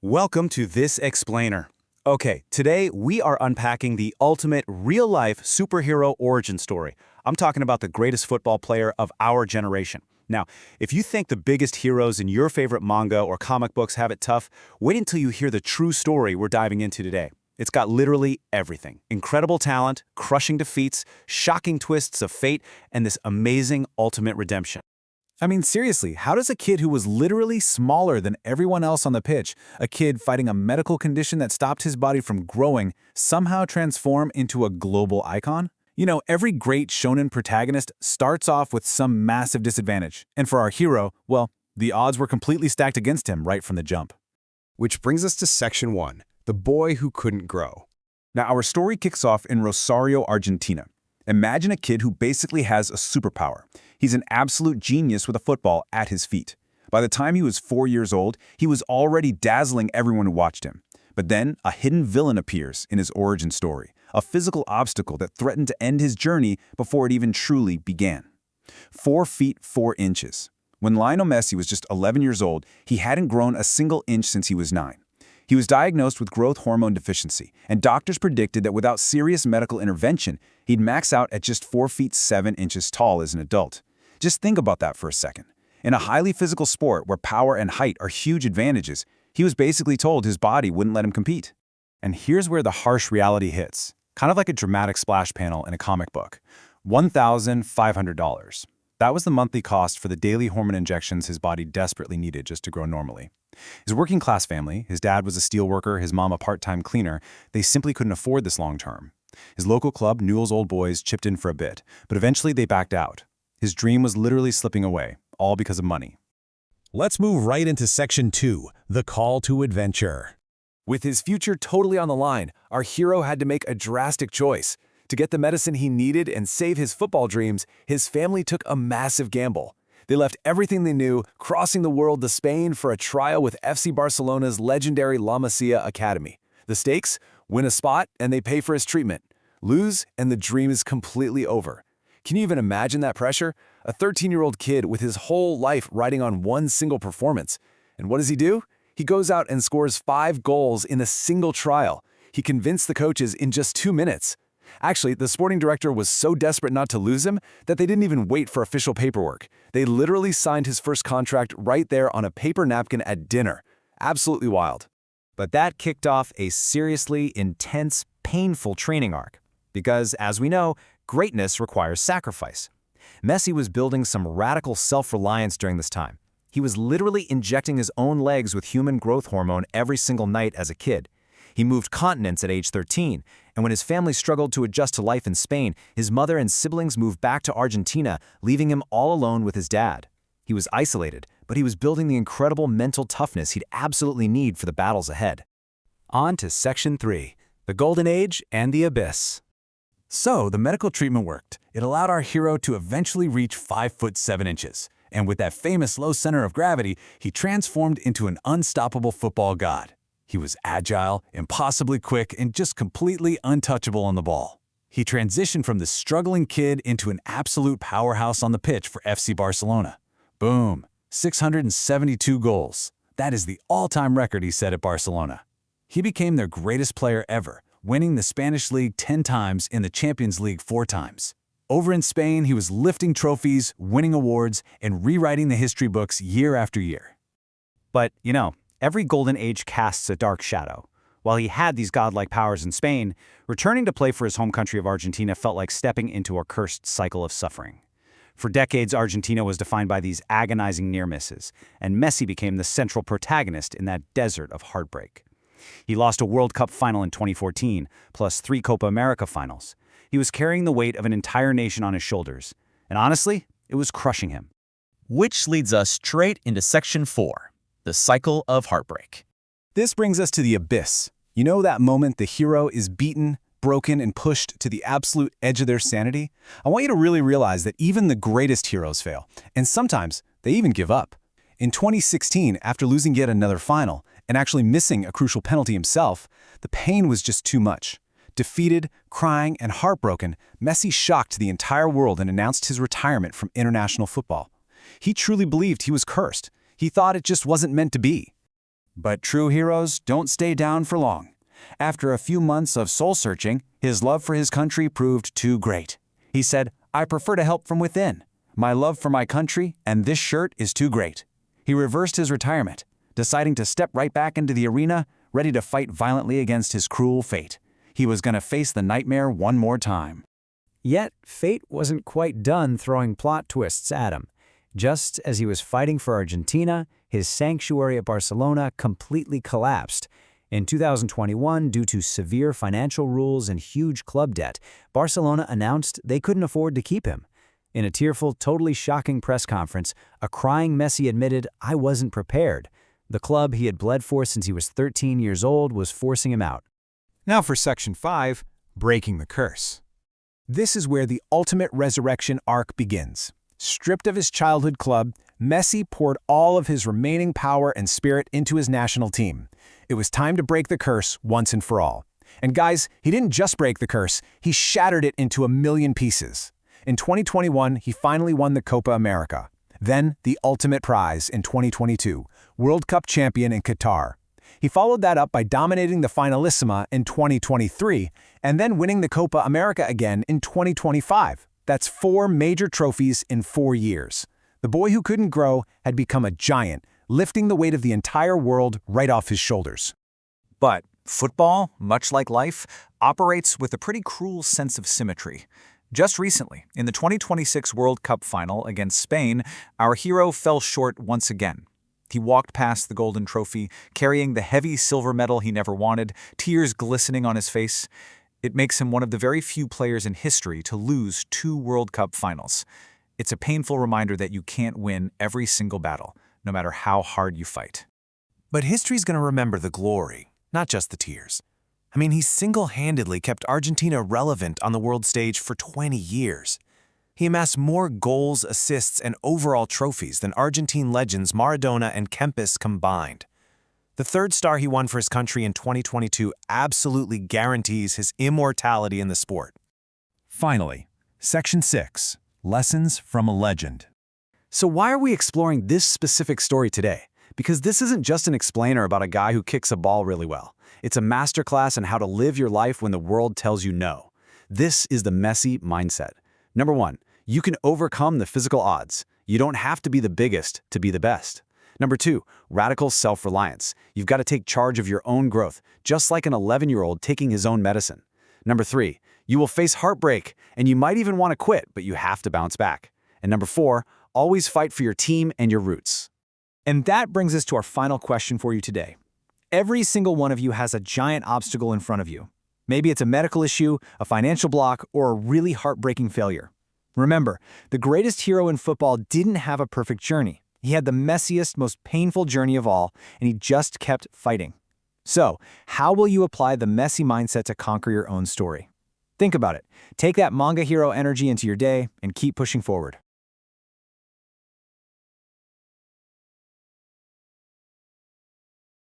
Welcome to This Explainer. Okay, today we are unpacking the ultimate real-life superhero origin story. I'm talking about the greatest football player of our generation. Now, if you think the biggest heroes in your favorite manga or comic books have it tough, wait until you hear the true story we're diving into today. It's got literally everything. Incredible talent, crushing defeats, shocking twists of fate, and this amazing ultimate redemption. I mean, seriously, how does a kid who was literally smaller than everyone else on the pitch, a kid fighting a medical condition that stopped his body from growing, somehow transform into a global icon? You know, every great shonen protagonist starts off with some massive disadvantage. And for our hero, well, the odds were completely stacked against him right from the jump. Which brings us to Section 1, the boy who couldn't grow. Now, our story kicks off in Rosario, Argentina. Imagine a kid who basically has a superpower. He's an absolute genius with a football at his feet. By the time he was 4 years old, he was already dazzling everyone who watched him. But then, a hidden villain appears in his origin story, a physical obstacle that threatened to end his journey before it even truly began. 4 feet 4 inches. When Lionel Messi was just 11 years old, he hadn't grown a single inch since he was 9. He was diagnosed with growth hormone deficiency, and doctors predicted that without serious medical intervention, he'd max out at just 4 feet 7 inches tall as an adult. Just think about that for a second. In a highly physical sport where power and height are huge advantages, he was basically told his body wouldn't let him compete. And here's where the harsh reality hits, kind of like a dramatic splash panel in a comic book. $1,500. That was the monthly cost for the daily hormone injections his body desperately needed just to grow normally. His working-class family, his dad was a steelworker, his mom a part-time cleaner, they simply couldn't afford this long-term. His local club, Newell's Old Boys, chipped in for a bit, but eventually they backed out. His dream was literally slipping away, all because of money. Let's move right into Section 2, the call to adventure. With his future totally on the line, our hero had to make a drastic choice. To get the medicine he needed and save his football dreams, his family took a massive gamble. They left everything they knew, crossing the world to Spain for a trial with FC Barcelona's legendary La Masia Academy. The stakes? Win a spot and they pay for his treatment. Lose and the dream is completely over. Can you even imagine that pressure? A 13-year-old kid with his whole life riding on one single performance. And what does he do? He goes out and scores 5 goals in a single trial. He convinced the coaches in just 2 minutes. Actually, the sporting director was so desperate not to lose him that they didn't even wait for official paperwork. They literally signed his first contract right there on a paper napkin at dinner. Absolutely wild. But that kicked off a seriously intense, painful training arc. Because, as we know, greatness requires sacrifice. Messi was building some radical self-reliance during this time. He was literally injecting his own legs with human growth hormone every single night as a kid. He moved continents at age 13, and when his family struggled to adjust to life in Spain, his mother and siblings moved back to Argentina, leaving him all alone with his dad. He was isolated, but he was building the incredible mental toughness he'd absolutely need for the battles ahead. On to Section 3, the Golden Age and the Abyss. So, the medical treatment worked. It allowed our hero to eventually reach 5 foot 7 inches. And with that famous low center of gravity, he transformed into an unstoppable football god. He was agile, impossibly quick, and just completely untouchable on the ball. He transitioned from this struggling kid into an absolute powerhouse on the pitch for FC Barcelona. Boom, 672 goals. That is the all-time record he set at Barcelona. He became their greatest player ever, winning the Spanish League 10 times and the Champions League 4 times. Over in Spain, he was lifting trophies, winning awards, and rewriting the history books year after year. But, you know, every golden age casts a dark shadow. While he had these godlike powers in Spain, returning to play for his home country of Argentina felt like stepping into a cursed cycle of suffering. For decades, Argentina was defined by these agonizing near misses, and Messi became the central protagonist in that desert of heartbreak. He lost a World Cup final in 2014, plus 3 Copa América finals. He was carrying the weight of an entire nation on his shoulders, and honestly, it was crushing him. Which leads us straight into Section 4, the cycle of heartbreak. This brings us to the abyss. You know that moment the hero is beaten, broken, and pushed to the absolute edge of their sanity? I want you to really realize that even the greatest heroes fail, and sometimes they even give up. In 2016, after losing yet another final, and actually missing a crucial penalty himself, the pain was just too much. Defeated, crying, and heartbroken, Messi shocked the entire world and announced his retirement from international football. He truly believed he was cursed. He thought it just wasn't meant to be. But true heroes don't stay down for long. After a few months of soul-searching, his love for his country proved too great. He said, "I prefer to help from within. My love for my country and this shirt is too great." He reversed his retirement, deciding to step right back into the arena, ready to fight violently against his cruel fate. He was going to face the nightmare one more time. Yet, fate wasn't quite done throwing plot twists at him. Just as he was fighting for Argentina, his sanctuary at Barcelona completely collapsed. In 2021, due to severe financial rules and huge club debt, Barcelona announced they couldn't afford to keep him. In a tearful, totally shocking press conference, a crying Messi admitted, "I wasn't prepared." The club he had bled for since he was 13 years old was forcing him out. Now for Section 5, Breaking the Curse. This is where the ultimate resurrection arc begins. Stripped of his childhood club, Messi poured all of his remaining power and spirit into his national team. It was time to break the curse once and for all. And guys, he didn't just break the curse, he shattered it into a million pieces. In 2021, he finally won the Copa América. Then, the ultimate prize in 2022, World Cup champion in Qatar. He followed that up by dominating the Finalissima in 2023, and then winning the Copa América again in 2025. That's 4 major trophies in 4 years. The boy who couldn't grow had become a giant, lifting the weight of the entire world right off his shoulders. But football, much like life, operates with a pretty cruel sense of symmetry. Just recently, in the 2026 World Cup final against Spain, our hero fell short once again. He walked past the golden trophy, carrying the heavy silver medal he never wanted, tears glistening on his face. It makes him one of the very few players in history to lose 2 World Cup finals. It's a painful reminder that you can't win every single battle, no matter how hard you fight. But history's going to remember the glory, not just the tears. I mean, he single-handedly kept Argentina relevant on the world stage for 20 years. He amassed more goals, assists, and overall trophies than Argentine legends Maradona and Kempes combined. The 3rd star he won for his country in 2022 absolutely guarantees his immortality in the sport. Finally, Section 6, Lessons from a Legend. So why are we exploring this specific story today? Because this isn't just an explainer about a guy who kicks a ball really well. It's a masterclass in how to live your life when the world tells you no. This is the Messi mindset. Number 1, you can overcome the physical odds. You don't have to be the biggest to be the best. Number 2, radical self-reliance. You've got to take charge of your own growth, just like an 11-year-old taking his own medicine. Number 3, you will face heartbreak, and you might even want to quit, but you have to bounce back. And number 4, always fight for your team and your roots. And that brings us to our final question for you today. Every single one of you has a giant obstacle in front of you. Maybe it's a medical issue, a financial block, or a really heartbreaking failure. Remember, the greatest hero in football didn't have a perfect journey. He had the messiest, most painful journey of all, and he just kept fighting. So, how will you apply the Messi mindset to conquer your own story? Think about it. Take that manga hero energy into your day and keep pushing forward.